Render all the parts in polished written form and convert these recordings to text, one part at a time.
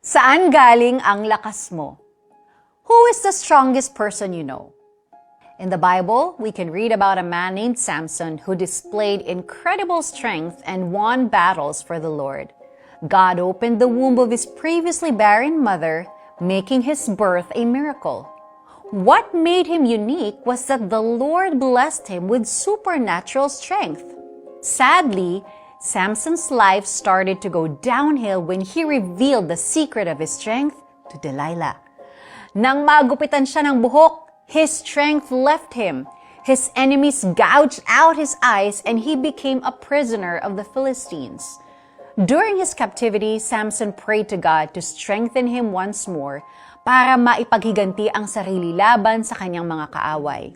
Saan galing ang lakas mo? Who is the strongest person you know? In the Bible, we can read about a man named Samson who displayed incredible strength and won battles for the Lord. God opened the womb of his previously barren mother, making his birth a miracle. What made him unique was that the Lord blessed him with supernatural strength. Sadly, Samson's life started to go downhill when he revealed the secret of his strength to Delilah. Nang magupitan siya ng buhok, his strength left him. His enemies gouged out his eyes and he became a prisoner of the Philistines. During his captivity, Samson prayed to God to strengthen him once more para maipaghiganti ang sarili laban sa kanyang mga kaaway.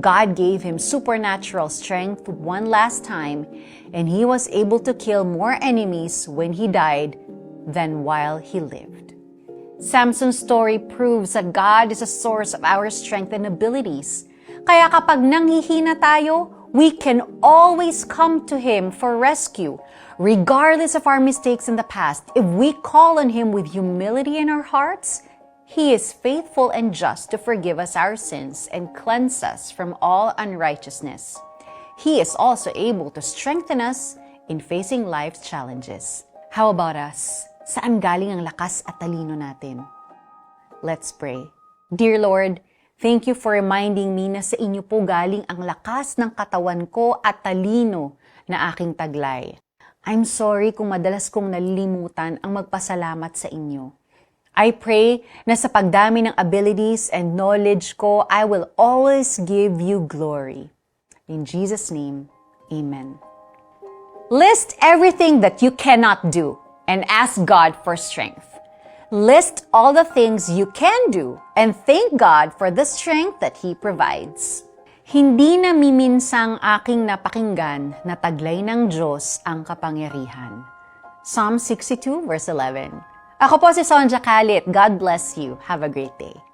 God gave him supernatural strength one last time, and he was able to kill more enemies when he died than while he lived. Samson's story proves that God is a source of our strength and abilities. Kaya kapag nanghihina tayo, we can always come to Him for rescue. Regardless of our mistakes in the past, if we call on Him with humility in our hearts, He is faithful and just to forgive us our sins and cleanse us from all unrighteousness. He is also able to strengthen us in facing life's challenges. How about us? Saan galing ang lakas at talino natin? Let's pray. Dear Lord, thank you for reminding me na sa inyo po galing ang lakas ng katawan ko at talino na aking taglay. I'm sorry kung madalas kong nalilimutan ang magpasalamat sa inyo. I pray na sa pagdami ng abilities and knowledge ko, I will always give you glory. In Jesus' name, Amen. List everything that you cannot do and ask God for strength. List all the things you can do and thank God for the strength that He provides. Hindi na miminsang aking napakinggan na taglay ng Diyos ang kapangyarihan. Psalm 62 verse 11. Ako po si Sonja Kalit. God bless you. Have a great day.